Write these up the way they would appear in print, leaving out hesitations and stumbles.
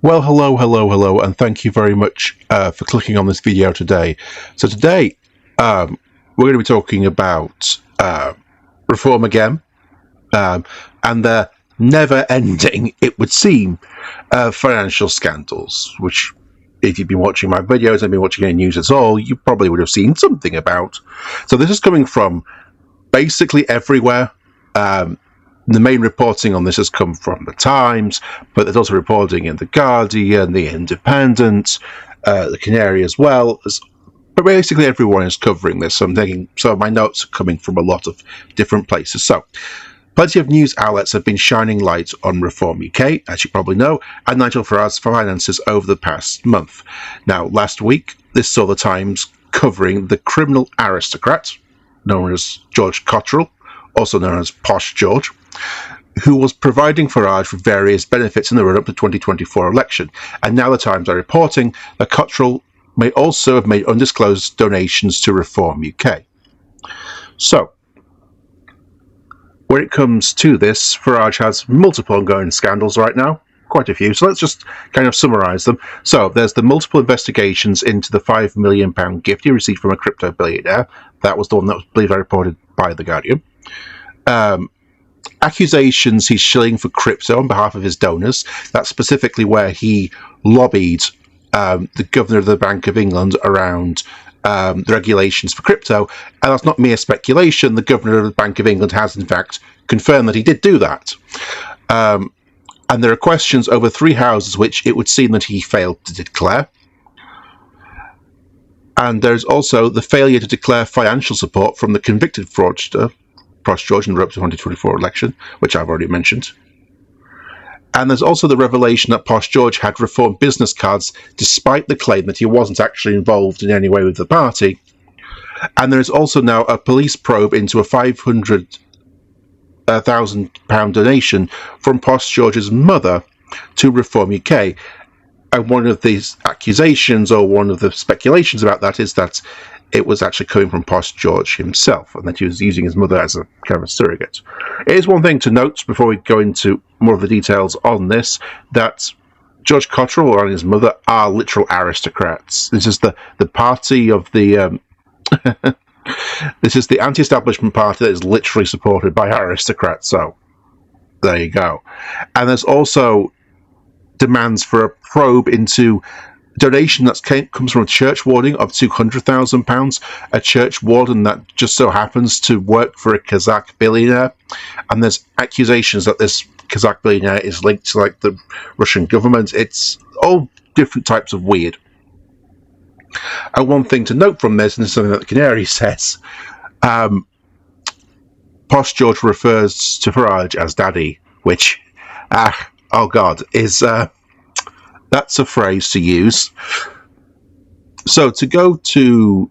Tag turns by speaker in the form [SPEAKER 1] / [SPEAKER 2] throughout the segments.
[SPEAKER 1] Well, hello, and thank you very much for clicking on this video today. So today, we're going to be talking about reform again, um, and the never-ending, it would seem, financial scandals, which, if you've been watching my videos and been watching any news at all, you probably would have seen something about. So this is coming from basically everywhere. The main reporting on this has come from the Times, but there's also reporting in the Guardian, the Independent, the Canary as well. But basically, everyone is covering this. So my notes are coming from a lot of different places. So plenty of news outlets have been shining light on Reform UK, as you probably know, and Nigel Farage's finances over the past month. Now, last week, this saw the Times covering the criminal aristocrat, known as George Cotterill, also known as Posh George, who was providing Farage with various benefits in the run-up to the 2024 election. And now the Times are reporting that Cotterill may also have made undisclosed donations to Reform UK. So, when it comes to this, Farage has multiple ongoing scandals right now, quite a few. So let's just kind of summarise them. So there's the multiple investigations into the £5 million gift he received from a crypto billionaire. That was the one that was, I believe, reported by The Guardian. Accusations he's shilling for crypto on behalf of his donors. That's specifically where he lobbied the governor of the Bank of England around the regulations for crypto, and that's not mere speculation. The governor of the Bank of England has in fact confirmed that he did do that. And there are questions over three houses which it would seem that he failed to declare. And there's also the failure to declare financial support from the convicted fraudster Posh George in the run-up to the 2024 election, which I've already mentioned. And there's also the revelation that Posh George had reformed business cards despite the claim that he wasn't actually involved in any way with the party. And there is also now a police probe into a £500,000 donation from Posh George's mother to Reform UK. And one of these accusations, or one of the speculations about that, is that it was actually coming from Posh George himself, and that he was using his mother as a kind of a surrogate. It is one thing to note, before we go into more of the details on this, that George Cotterill and his mother are literal aristocrats. This is the party of the... this is the anti-establishment party that is literally supported by aristocrats, so there you go. And there's also demands for a probe into donation that comes from a church warden of £200,000, a church warden that just so happens to work for a Kazakh billionaire, and there's accusations that this Kazakh billionaire is linked to like the Russian government. It's all different types of weird. And one thing to note from this, and this is something that the Canary says, Posh George refers to Farage as daddy, which, oh god, is... that's a phrase to use. So to go to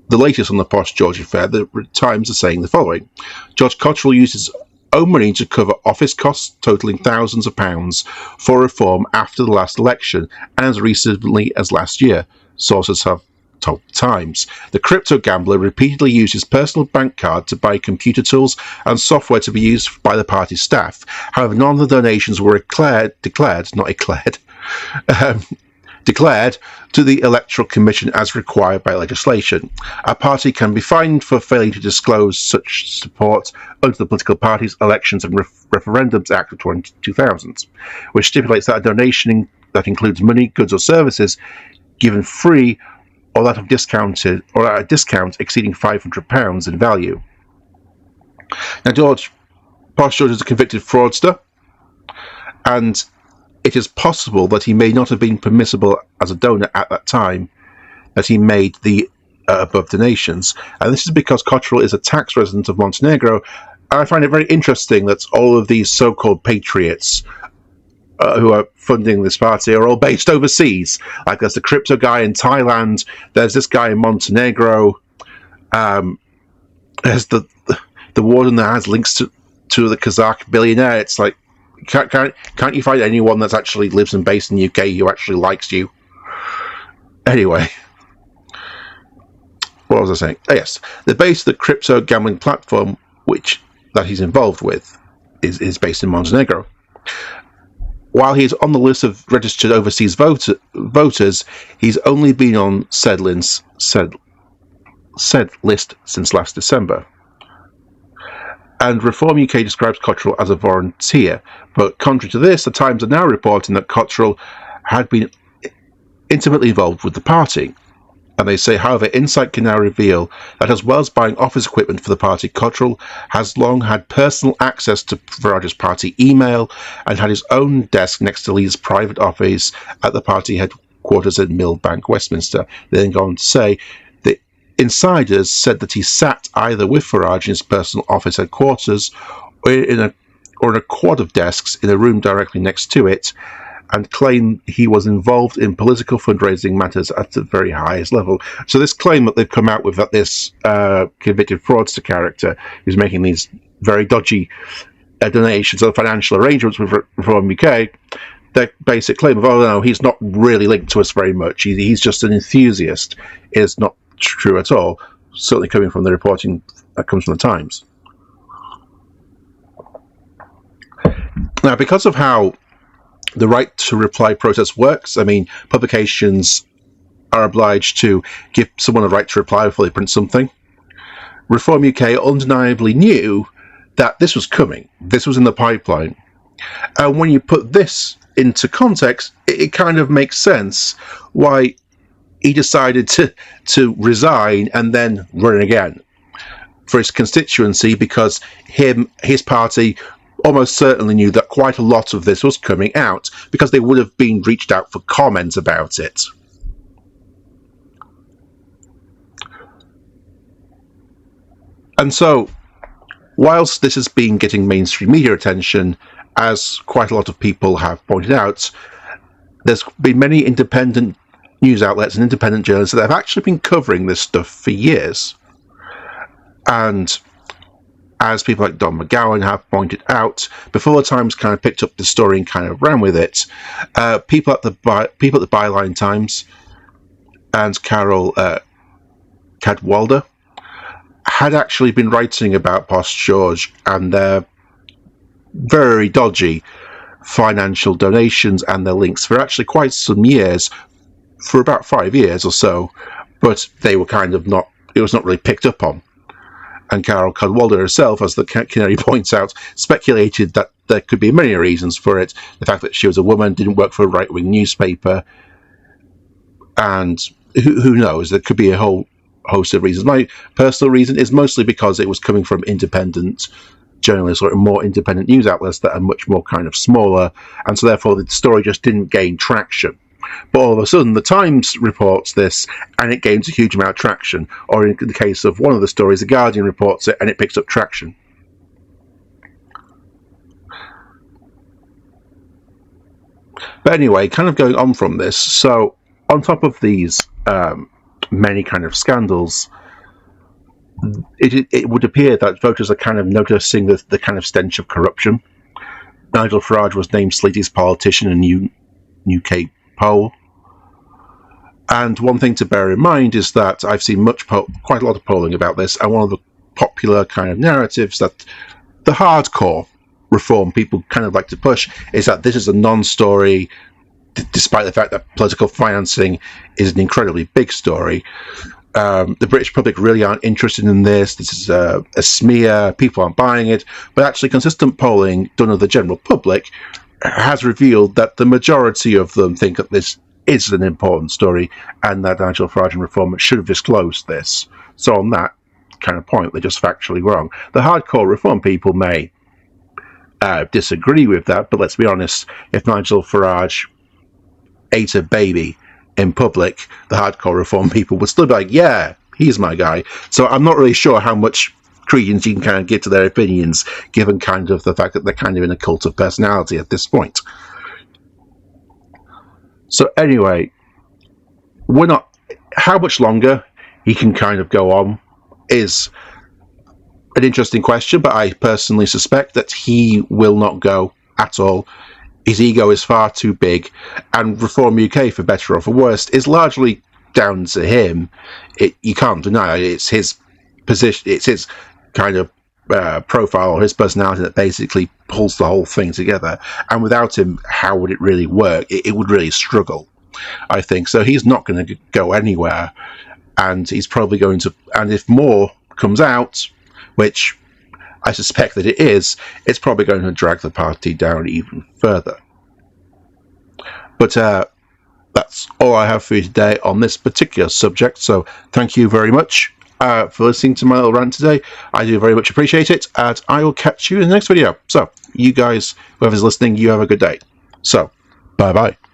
[SPEAKER 1] the latest on the Posh George affair, the Times are saying the following. George Cotterill used his own money to cover office costs totalling thousands of pounds for reform after the last election, and as recently as last year, sources have told the Times. The crypto gambler repeatedly used his personal bank card to buy computer tools and software to be used by the party staff. However, none of the donations were declared to the Electoral Commission as required by legislation. A party can be fined for failing to disclose such support under the Political Parties, Elections and Referendums Act of 2000, which stipulates that a donation that includes money, goods or services given free or that of discounted, or at a discount exceeding £500 in value. Now, Posh George is a convicted fraudster, and it is possible that he may not have been permissible as a donor at that time that he made the above donations. And this is because Cotterill is a tax resident of Montenegro, and I find it very interesting that all of these so-called patriots who are funding this party are all based overseas. Like there's the crypto guy in Thailand, there's this guy in Montenegro, there's the warden that has links to the Kazakh billionaire. It's like, can't you find anyone that actually lives and based in the UK who actually likes you? Anyway, what was I saying? Oh, yes, the base of the crypto gambling platform that he's involved with is based in Montenegro. while he's on the list of registered overseas voters, he's only been on said list since last December. And Reform UK describes Cotterill as a volunteer, but contrary to this, the Times are now reporting that Cotterill had been intimately involved with the party. And they say, however, insight can now reveal that as well as buying office equipment for the party, Cotterill has long had personal access to Farage's party email and had his own desk next to Lee's private office at the party headquarters in Millbank, Westminster. They then go on to say that insiders said that he sat either with Farage in his personal office headquarters or in a quad of desks in a room directly next to it, and claim he was involved in political fundraising matters at the very highest level. So this claim that they've come out with, that this convicted fraudster character is making these very dodgy donations or financial arrangements with Reform UK, their basic claim of, oh no, he's not really linked to us very much, he's just an enthusiast, is not true at all, certainly coming from the reporting that comes from the Times. Now, because of how the right to reply process works, I mean, publications are obliged to give someone a right to reply before they print something. Reform UK undeniably knew that this was coming. This was in the pipeline. And when you put this into context, it kind of makes sense why he decided to resign and then run again for his constituency, because his party almost certainly knew that quite a lot of this was coming out, because they would have been reached out for comments about it. And so, whilst this has been getting mainstream media attention, as quite a lot of people have pointed out, there's been many independent news outlets and independent journalists that have actually been covering this stuff for years. And as people like Don McGowan have pointed out, before the Times kind of picked up the story and kind of ran with it, people at the Byline Times and Carol Cadwalder had actually been writing about Posh George and their very dodgy financial donations and their links for actually quite some years, for about 5 years or so, but they were kind of not, it was not really picked up on. And Carol Cadwalder herself, as the Canary points out, speculated that there could be many reasons for it. The fact that she was a woman, didn't work for a right-wing newspaper, and who knows, there could be a whole host of reasons. My personal reason is mostly because it was coming from independent journalists or more independent news outlets that are much more kind of smaller, and so therefore the story just didn't gain traction. But all of a sudden, the Times reports this, and it gains a huge amount of traction. Or in the case of one of the stories, the Guardian reports it, and it picks up traction. But anyway, kind of going on from this, so on top of these many kind of scandals, it would appear that voters are kind of noticing the kind of stench of corruption. Nigel Farage was named Sleazy's politician in a UK poll. And one thing to bear in mind is that I've seen quite a lot of polling about this, and one of the popular kind of narratives that the hardcore reform people kind of like to push is that this is a non-story, despite the fact that political financing is an incredibly big story. The British public really aren't interested in this. This is a smear. People aren't buying it. But actually, consistent polling done of the general public has revealed that the majority of them think that this is an important story and that Nigel Farage and Reform should have disclosed this. So on that kind of point, they're just factually wrong. The hardcore Reform people may disagree with that, but let's be honest, if Nigel Farage ate a baby in public, the hardcore Reform people would still be like, yeah, he's my guy. So I'm not really sure how much credence you can kind of give to their opinions, given kind of the fact that they're kind of in a cult of personality at this point. So anyway, how much longer he can kind of go on is an interesting question, but I personally suspect that he will not go at all. His ego is far too big, and Reform UK, for better or for worse, is largely down to him. You can't deny it. It's his position, it's his kind of profile or his personality that basically pulls the whole thing together. And without him, how would it really work? It would really struggle, I think. So he's not going to go anywhere, and he's probably going to. And if more comes out, which I suspect that it is, it's probably going to drag the party down even further. But that's all I have for you today on this particular subject. So thank you very much for listening to my little rant today. I do very much appreciate it, and I will catch you in the next video. So you guys, whoever's listening, you have a good day. So bye bye.